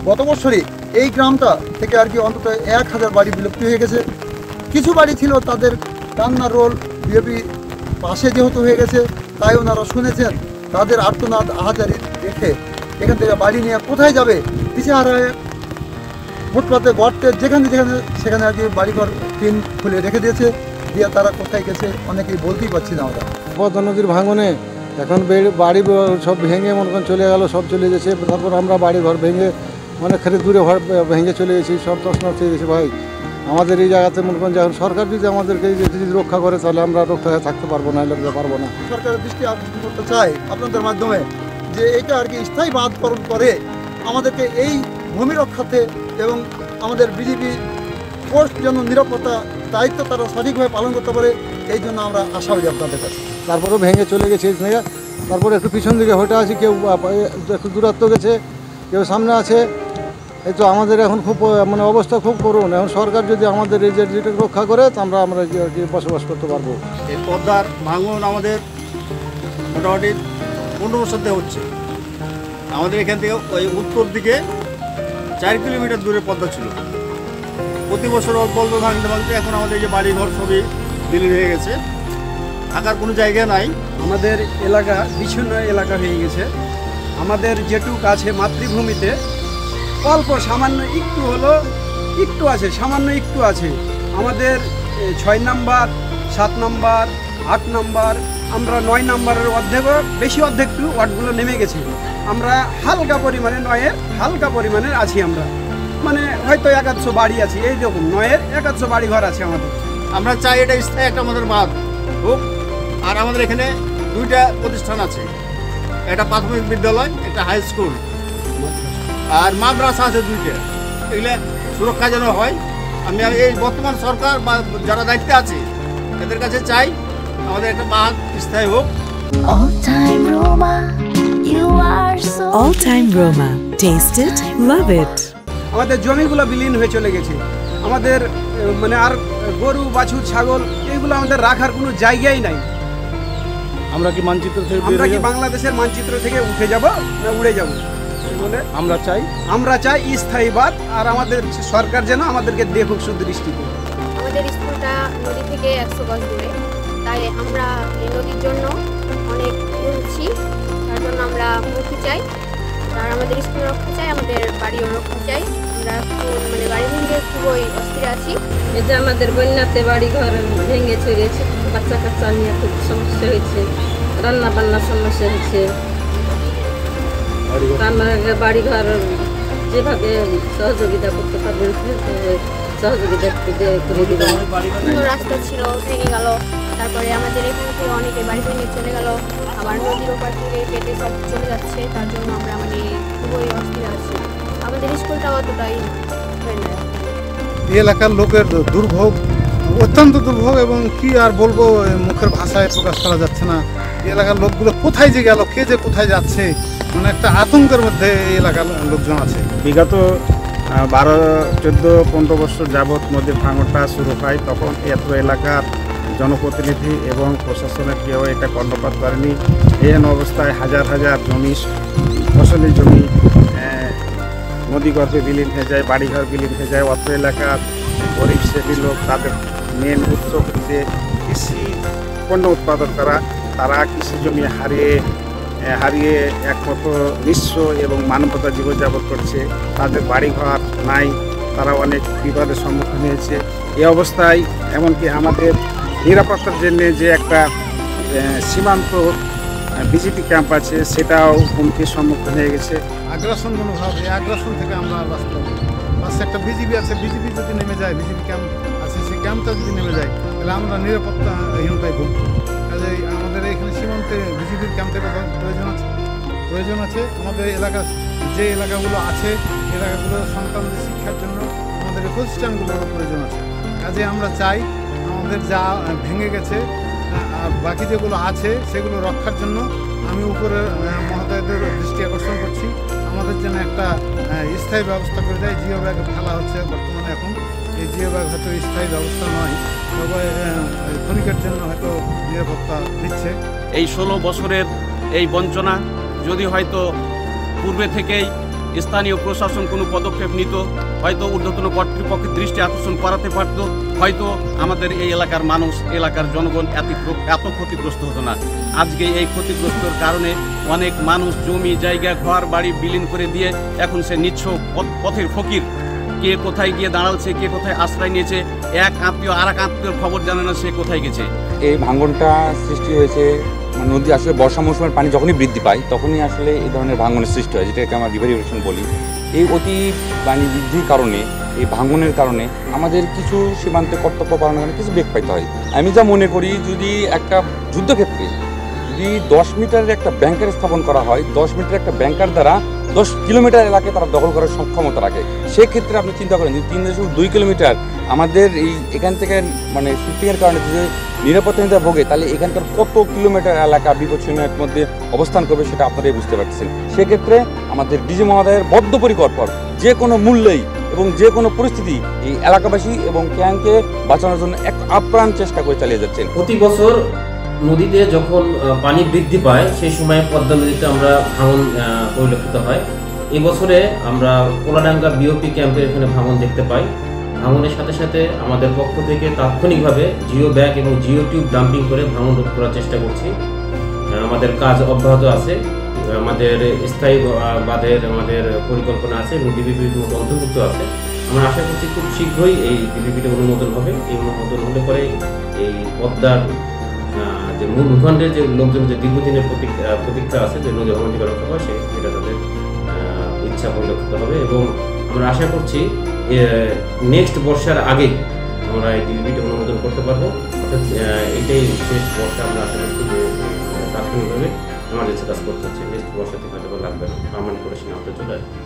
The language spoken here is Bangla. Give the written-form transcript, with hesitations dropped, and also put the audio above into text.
গত বছরই এই গ্রামটা থেকে আর কি অন্তত 1000 বাড়ি বিলুপ্ত হয়ে গেছে। কিছু বাড়ি ছিল তাদের কান্নার রোল বিজেপি পাশে যেহেতু হয়ে গেছে, তাই ওনারা শুনেছেন তাদের আর্তনাদ আহাজারি দেখে এখান থেকে বাড়ি নিয়ে কোথায় যাবে দিশেহারা ফুটপাতে গর্তে যেখানে সেখানে আর কি বাড়িঘর টিন খুলে রেখে দিয়েছে, দিয়ে তারা কোথায় গেছে অনেকেই বলতেই পারছি না আমরা। পদ্মা নদীর ভাঙনে এখন বাড়ি সব ভেঙে মনে করেন চলে গেল, সব চলে গেছে। তারপর আমরা বাড়ি ঘর ভেঙে অনেকখানি দূরে ঘর ভেঙে চলে গেছি, সব তছনছ হয়ে গেছে। ভাই আমাদের এই জায়গাতে মনে করেন যখন সরকার যদি আমাদেরকে যদি রক্ষা করে তাহলে আমরা রক্ষা হয়ে থাকতে পারবো না, এলে পারবো না। সরকারের দৃষ্টি আকর্ষণ করতে চাই আপনাদের মাধ্যমে যে এটা আর কি স্থায়ী বাঁধকরণ করে আমাদেরকে এই ভূমি রক্ষাতে এবং আমাদের বিজেপি ফোর্স যেন নিরাপত্তা দায়িত্ব তারা সঠিকভাবে পালন করতে পারে, এই জন্য আমরা আশাবাদী আপনাদের কাছে। তারপরেও ভেঙে চলে গেছে এই জায়গা, তারপরে একটু পিছন দিকে হয়ে আছে, কেউ একটু দূরত্ব গেছে, কেউ সামনে আছে। এই তো আমাদের এখন খুব মানে অবস্থা খুব করুন। এখন সরকার যদি আমাদের এই যেটা রক্ষা করে তো আমরা আর কি বসবাস করতে পারবো। এই পদ্মার ভাঙন আমাদের মোটামুটি 15 বছর ধরে হচ্ছে। আমাদের এখান থেকে ওই উত্তর দিকে 4 কিলোমিটার দূরে পদ্মা ছিল। প্রতি বছর অল্প অল্প ভাঙতে ভাঙতে এখন আমাদের যে বাড়ি ঘর সবই বিলীন হয়ে গেছে, থাকার কোনো জায়গা নাই। আমাদের এলাকা বিচ্ছিন্ন এলাকা হয়ে গেছে। আমাদের যেটুক আছে মাতৃভূমিতে অল্প সামান্য একটু হলো, একটু আছে, সামান্য একটু আছে। আমাদের 6 নাম্বার, 7 নাম্বার, 8 নাম্বার, আমরা 9 নাম্বারের বেশি অর্ধেকটু ওয়ার্ডগুলো নেমে গেছে। আমরা হালকা পরিমাণে 9-এর হালকা পরিমাণে আছি। আমরা মানে হয়তো 100 বাড়ি আছে, এই রকম 9-এর 100 বাড়ি ঘর আছে আমাদের। আমরা চাই এটা স্থায়ী একটা আমাদের বাঁধ হোক। আর আমাদের এখানে 2টা প্রতিষ্ঠান আছে, একটা প্রাথমিক বিদ্যালয়, একটা হাই স্কুল, আর মাদ্রাসা আছে 2টা। এগুলো সুরক্ষা যেন হয়। আমি এই বর্তমান সরকার বা যারা দায়িত্বে আছে এদের কাছে চাই আমাদের একটা বাঁধ স্থায়ী হোক। All Time Roma. Taste it, love it. আমাদের জমিগুলো বিলীন হয়ে চলে গেছে। আমাদের মানে আর গরু বাছুর ছাগল এইগুলো আমাদের রাখার কোনো জায়গাই নাই। আমরা কি মানচিত্র থেকে বাংলাদেশের মানচিত্র থেকে উঠে যাব না উড়ে যাব বলে আমরা চাই স্থায়ী বাঁধ। আর আমাদের সরকার যেন আমাদেরকে দেখুক সুদৃষ্টিতে। আমাদের স্কুলটা নদী থেকে 100 গজ দূরে, তাই আমরা এই নদীর জন্য অনেক ঘুরছি। তার জন্য আমরা মুক্তি চাই, আর আমাদের স্কুল রক্ষা চাই, আমাদের বাড়িও রক্ষা চাই। আমরা মানে বাড়ি ভেঙে খুবই অস্থির আছি। এই যে আমাদের বন্যাতে বাড়ি ঘর ভেঙে চলেছে, বাচ্চা কাচ্চা নিয়ে খুব সমস্যা হয়েছে, রান্না বান্নার সমস্যা হয়েছে। বাড়ি ঘর যেভাবে সহযোগিতা করতে পারবেন সহযোগিতা করে দিবেন। রাস্তা ছিল ভেঙে গেল, তারপরে আমাদের এখান থেকে অনেকে বাড়ি ভেঙে চলে গেল, আবার নদীর ওপার থেকে কেটে সব চলে যাচ্ছে। তার জন্য আমরা মানে খুবই অস্থির আছি। আমাদের স্কুলটাও অতটাই হয় না। এই এলাকার লোকের দুর্ভোগ অত্যন্ত দুর্ভোগ, এবং কি আর বলবো, মুখের ভাষায় প্রকাশ করা যাচ্ছে না। এই এলাকার লোকগুলো কোথায় যে গেল, কে যে কোথায় যাচ্ছে, মানে একটা আতঙ্কের মধ্যে এই এলাকার লোকজন আছে। বিগত 12-14-15 বছর যাবৎ নদীর ভাঙনটা শুরু হয়, তখন এত এলাকার জনপ্রতিনিধি এবং প্রশাসনের কেউ এটা কর্ণপাত করেনি। এহেন অবস্থায় হাজার হাজার জমি, ফসলি জমি নদীগর্ভে বিলীন হয়ে যায়, বাড়িঘর বিলীন হয়ে যায়। অত্র এলাকার গরিব শ্রেণীর লোক, তাদের মেন উৎস হচ্ছে কৃষি পণ্য উৎপাদন করা। তারা কৃষি জমি হারিয়ে একমাত্র নিঃস্ব এবং মানবতা জীবনযাপন করছে। তাদের বাড়িঘর নাই, তারা অনেক বিপদের সম্মুখীন হয়েছে। এই অবস্থায় এমনকি আমাদের নিরাপত্তার জন্য যে একটা সীমান্ত বিজেপি ক্যাম্প আছে, সেটাও হুমকির সম্মুখীন হয়ে গেছে। আগ্রাসন মনোভাব, এই আগ্রাসন থেকে আমরা বাঁচতে হবে। পাশে একটা বিজেপি আছে, বিজেপি যদি নেমে যায়, বিজেপি ক্যাম্প আছে, সেই ক্যাম্পটা যদি নেমে যায় তাহলে আমরা নিরাপত্তাহীনতায় ভুগব। কাজে আমাদের এখানে সীমান্তে বিজেপির ক্যাম্পের প্রয়োজন আছে। আমাদের এলাকার যে এলাকাগুলো আছে, এলাকাগুলো সন্তানদের শিক্ষার জন্য আমাদের প্রতিষ্ঠানগুলোর প্রয়োজন আছে। কাজে আমরা চাই আমাদের যা ভেঙে গেছে আর বাকি যেগুলো আছে সেগুলো রক্ষার জন্য আমি উপরের মহোদয়দের দৃষ্টি আকর্ষণ করছি, আমাদের জন্য একটা স্থায়ী ব্যবস্থা করে দেয়। জিও ব্যাগ ফেলা হচ্ছে বর্তমানে, এখন এই জিও ব্যাগ হয়তো স্থায়ী ব্যবস্থা নয়, তবে ক্ষণিকের জন্য হয়তো নিরাপত্তা দিচ্ছে। এই 16 বছরের এই বঞ্চনা যদি হয়তো পূর্বে থেকেই স্থানীয় প্রশাসন কোনো পদক্ষেপ নিত, হয়তো ঊর্ধ্বতন কর্তৃপক্ষের দৃষ্টি আকর্ষণ করাতে পারত, হয়তো আমাদের এই এলাকার মানুষ, এলাকার জনগণ এত ক্ষতিগ্রস্ত হতো না। আজকে এই ক্ষতিগ্রস্তর কারণে অনেক মানুষ জমি জায়গা ঘর বাড়ি বিলীন করে দিয়ে এখন সে নিচ্ছ পথের ফকির। কে কোথায় গিয়ে দাঁড়াচ্ছে, কে কোথায় আশ্রয় নিয়েছে, এক আত্মীয় আর এক আত্মীয়র খবর জানে না সে কোথায় গেছে। এই ভাঙনটা সৃষ্টি হয়েছে নদী আসলে বর্ষা মৌসুমের পানি যখনই বৃদ্ধি পায় তখনই আসলে এই ধরনের ভাঙনের সৃষ্টি হয়, যেটাকে আমরা রিভার ইরোশন বলি। এই অতি পানি বৃদ্ধির কারণে, এই ভাঙনের কারণে আমাদের কিছু সীমান্তে কর্তব্য পালনের কারণে কিছু বেগ পাইতে হয়। আমি যা মনে করি, যদি একটা যুদ্ধক্ষেত্রে যদি 10 মিটারের একটা ব্যাংকার স্থাপন করা হয়, 10 মিটারের একটা ব্যাংকার দ্বারা 10 কিলোমিটার এলাকায় তারা দখল করার সক্ষমতা রাখে, সেক্ষেত্রে আপনি চিন্তা করেন যে 3.2 কিলোমিটার আমাদের এখান থেকে মানে শিফটিংয়ের কারণে যে নিরাপত্তাহীনতা ভোগে, তাহলে এখানকার কত কিলোমিটার এলাকা বিপদসীমার মধ্যে অবস্থান করবে সেটা আপনারাই বুঝতে পারছেন। সেক্ষেত্রে আমাদের ডিজি মহোদয়ের বদ্ধপরিকর যে কোনো মূল্যেই এবং যে কোনো পরিস্থিতি এই এলাকাবাসী এবং ক্যাংকে বাঁচানোর জন্য এক আপ্রাণ চেষ্টা করে চালিয়ে যাচ্ছেন। প্রতি বছর নদীতে যখন পানি বৃদ্ধি পায় সেই সময় পদ্মা নদীতে আমরা ভাঙন পরিলক্ষিত হয়। এবছরে আমরা কোলাডাঙ্গা বিওপি ক্যাম্পের এখানে ভাঙন দেখতে পাই। ভাঙনের সাথে সাথে আমাদের পক্ষ থেকে তাৎক্ষণিকভাবে জিও ব্যাগ এবং জিও টিউব ডাম্পিং করে ভাঙন রোধ করার চেষ্টা করছি। আমাদের কাজ অব্যাহত আছে, আমাদের স্থায়ী বাঁধের আমাদের পরিকল্পনা আছে এবং ডিবিপির মতো অন্তর্ভুক্ত আছে। আমরা আশা করছি খুব শীঘ্রই এই ডিবিপিটা অনুমোদন হবে। এই অনুমোদন হলে পরে এই পদ্মার যে মূল ভূখণ্ডের যে লোকজন যে দীর্ঘদিনের প্রতীক্ষা আছে যে নদী ভবনটিকে রক্ষা করে, সেটা তাদের ইচ্ছা পরিলক্ষিত হবে এবং আমরা আশা করছি নেক্সট বর্ষার আগেই আমরা এই ডিবিপিটা অনুমোদন করতে পারবো। অর্থাৎ এটাই শেষ বর্ষা আমরা আশা করছি যে তাৎক্ষণিকভাবে এমার্জেন্সি কাজ করতে হচ্ছে। নেক্সট বর্ষা থেকে হয়তো লাগবে না, পার্মানেন্ট করে সীমান্ত চলে আসবে।